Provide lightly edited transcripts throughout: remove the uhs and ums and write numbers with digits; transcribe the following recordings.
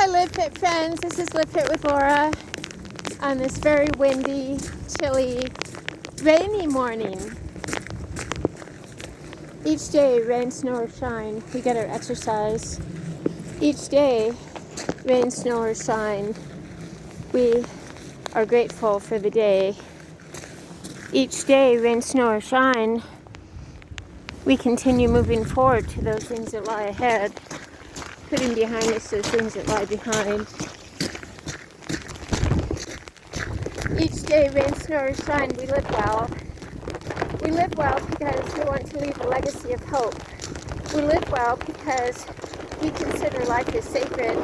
Hi Live Fit friends, this is Live Fit with Laura on this very windy, chilly, rainy morning. Each day, rain, snow, or shine, we get our exercise. Each day, rain, snow, or shine, we are grateful for the day. Each day, rain, snow, or shine, we continue moving forward to those things that lie ahead, putting behind us those things that lie behind. Each day, rain, snow, or shine, we live well. We live well because we want to leave a legacy of hope. We live well because we consider life as sacred.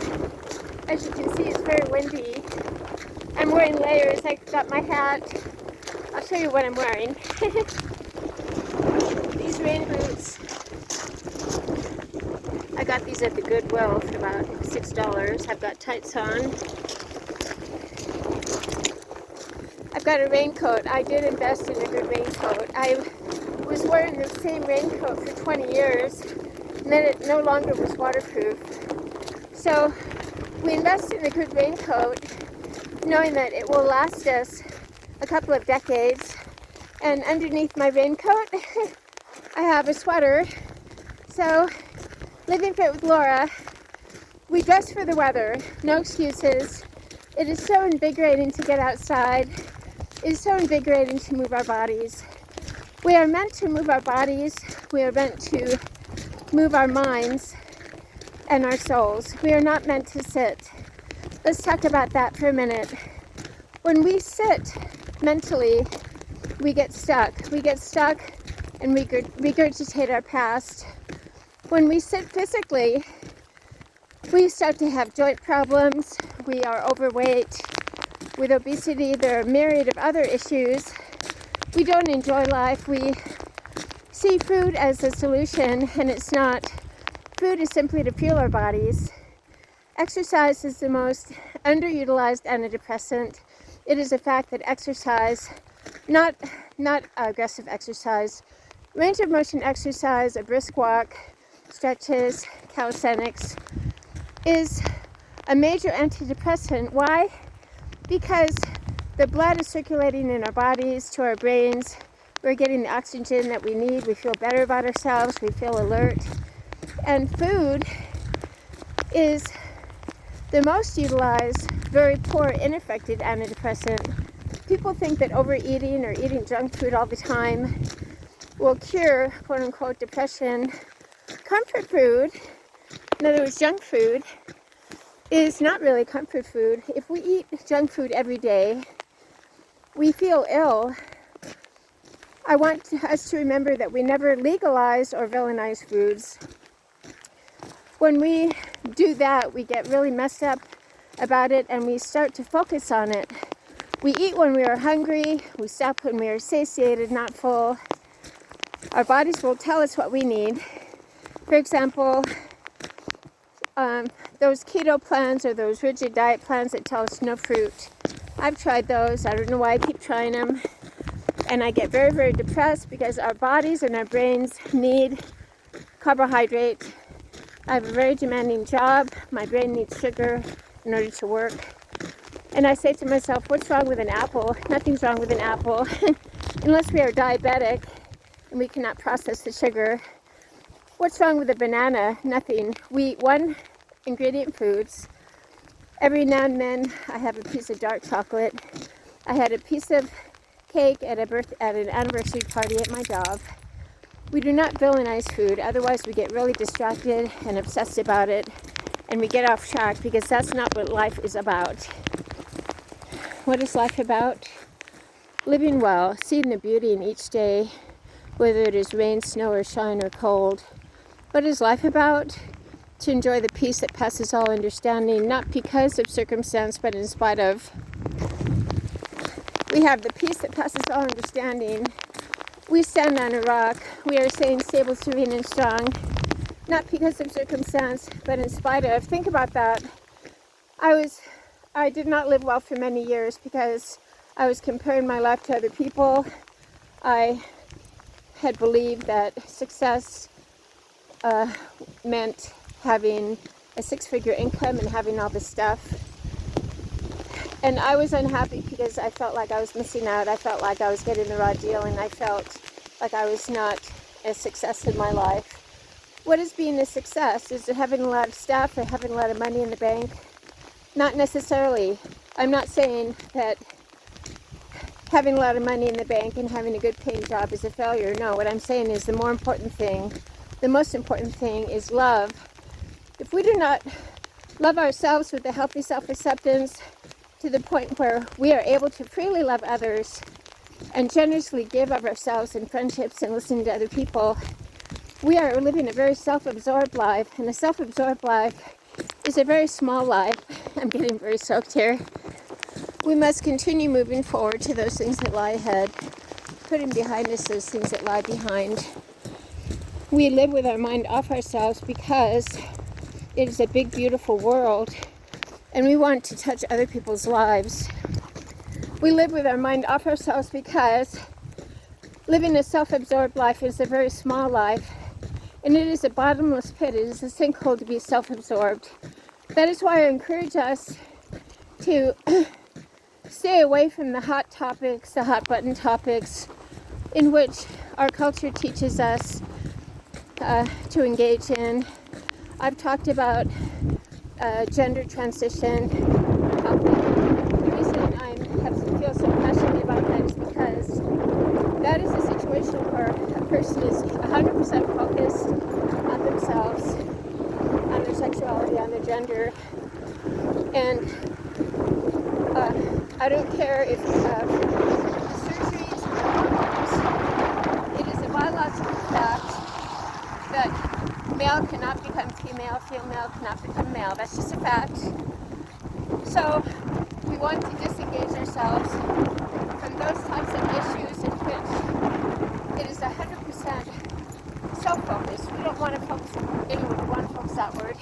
As you can see, it's very windy. I'm wearing layers. I got my hat. I'll show you what I'm wearing. These rain boots. I got these at the Goodwill for about $6. I've got tights on. I've got a raincoat. I did invest in a good raincoat. I was wearing the same raincoat for 20 years, and then it no longer was waterproof. So we invest in a good raincoat, knowing that it will last us a couple of decades. And underneath my raincoat, I have a sweater. So, Living Fit with Laura, we dress for the weather, no excuses. It is so invigorating to get outside. It is so invigorating to move our bodies. We are meant to move our bodies. We are meant to move our minds and our souls. We are not meant to sit. Let's talk about that for a minute. When we sit mentally, we get stuck. We get stuck and we regurgitate our past. When we sit physically, we start to have joint problems. We are overweight. With obesity, there are a myriad of other issues. We don't enjoy life. We see food as a solution, and it's not. Food is simply to fuel our bodies. Exercise is the most underutilized antidepressant. It is a fact that exercise, not aggressive exercise, range of motion exercise, a brisk walk, stretches, calisthenics, is a major antidepressant. Why? Because the blood is circulating in our bodies to our brains. We're getting the oxygen that we need. We feel better about ourselves. We feel alert. And food is the most utilized, very poor, ineffective antidepressant. People think that overeating or eating junk food all the time will cure, quote unquote, depression. Comfort food, in other words, junk food, is not really comfort food. If we eat junk food every day, we feel ill. I want us to remember that we never legalize or villainize foods. When we do that, we get really messed up about it and we start to focus on it. We eat when we are hungry, we stop when we are satiated, not full. Our bodies will tell us what we need. For example, those keto plans or those rigid diet plans that tell us no fruit. I've tried those. I don't know why I keep trying them. And I get very, very depressed because our bodies and our brains need carbohydrate. I have a very demanding job. My brain needs sugar in order to work. And I say to myself, what's wrong with an apple? Nothing's wrong with an apple. Unless we are diabetic and we cannot process the sugar. What's wrong with a banana? Nothing. We eat one ingredient foods. Every now and then I have a piece of dark chocolate. I had a piece of cake at an anniversary party at my job. We do not villainize food, otherwise we get really distracted and obsessed about it, and we get off track because that's not what life is about. What is life about? Living well, seeing the beauty in each day, whether it is rain, snow, or shine, or cold. What is life about? To enjoy the peace that passes all understanding, not because of circumstance, but in spite of. We have the peace that passes all understanding. We stand on a rock. We are staying stable, serene, and strong, not because of circumstance, but in spite of. Think about that. I did not live well for many years because I was comparing my life to other people. I had believed that success meant having a six-figure income and having all this stuff. And I was unhappy because I felt like I was missing out. I felt like I was getting the raw deal, and I felt like I was not a success in my life. What is being a success? Is it having a lot of stuff or having a lot of money in the bank? Not necessarily. I'm not saying that having a lot of money in the bank and having a good paying job is a failure. No, what I'm saying is the most important thing is love. If we do not love ourselves with a healthy self-acceptance to the point where we are able to freely love others and generously give of ourselves in friendships and listening to other people, we are living a very self-absorbed life, and a self-absorbed life is a very small life. I'm getting very soaked here. We must continue moving forward to those things that lie ahead, putting behind us those things that lie behind. We live with our mind off ourselves because it is a big, beautiful world, and we want to touch other people's lives. We live with our mind off ourselves because living a self-absorbed life is a very small life, and it is a bottomless pit. It is a sinkhole to be self-absorbed. That is why I encourage us to stay away from the hot topics, the hot button topics, in which our culture teaches us to engage in. I've talked about gender transition topic. The reason I feel so passionate about that is because that is a situation where a person is 100% focused on themselves, on their sexuality, on their gender, and I don't care if you have surgeries or hormones. It is a biological fact that male cannot become female, female cannot become male. That's just a fact. So we want to disengage ourselves from those types of issues in which it is 100% self-focused. We don't want to focus inward, we want to focus outward.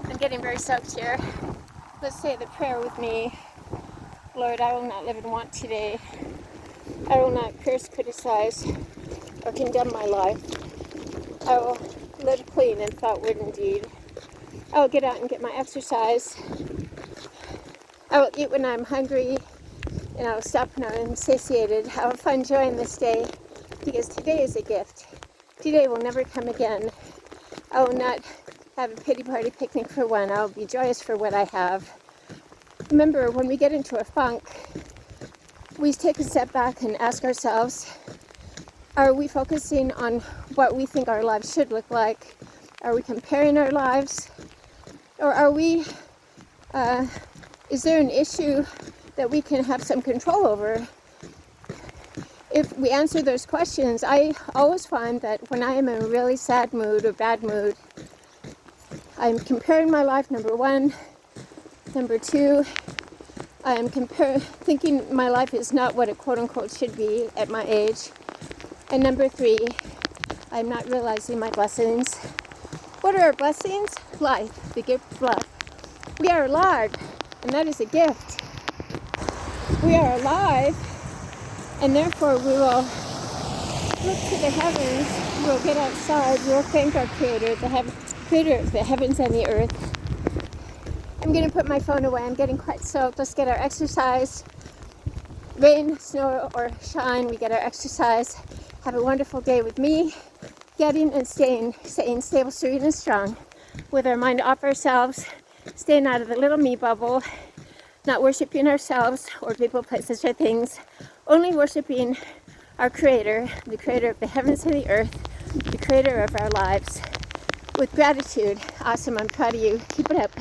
I'm getting very soaked here. Let's say the prayer with me. Lord, I will not live in want today. I will not curse, criticize, or condemn my life. I will live clean in thought, word, and deed. I will get out and get my exercise. I will eat when I'm hungry, and I will stop when I'm satiated. I will find joy in this day, because today is a gift. Today will never come again. I will not have a pity party picnic for one. I will be joyous for what I have. Remember, when we get into a funk, we take a step back and ask ourselves, are we focusing on what we think our lives should look like? Are we comparing our lives? Or are we, is there an issue that we can have some control over? If we answer those questions, I always find that when I am in a really sad mood or bad mood, I'm comparing my life, number one. Number two, I am thinking my life is not what it quote-unquote should be at my age. And number three, I'm not realizing my blessings. What are our blessings? Life, the gift of life. We are alive, and that is a gift. We are alive, and therefore we will look to the heavens, we'll get outside, we'll thank our Creator, Creator of the heavens and the earth. I'm going to put my phone away. I'm getting quite soaked. Let's get our exercise. Rain, snow, or shine, we get our exercise. Have a wonderful day with me. Getting and staying stable, serene, and strong. With our mind off ourselves. Staying out of the little me bubble. Not worshiping ourselves or people, places, or things. Only worshiping our Creator, the Creator of the heavens and the earth. The Creator of our lives. With gratitude. Awesome. I'm proud of you. Keep it up.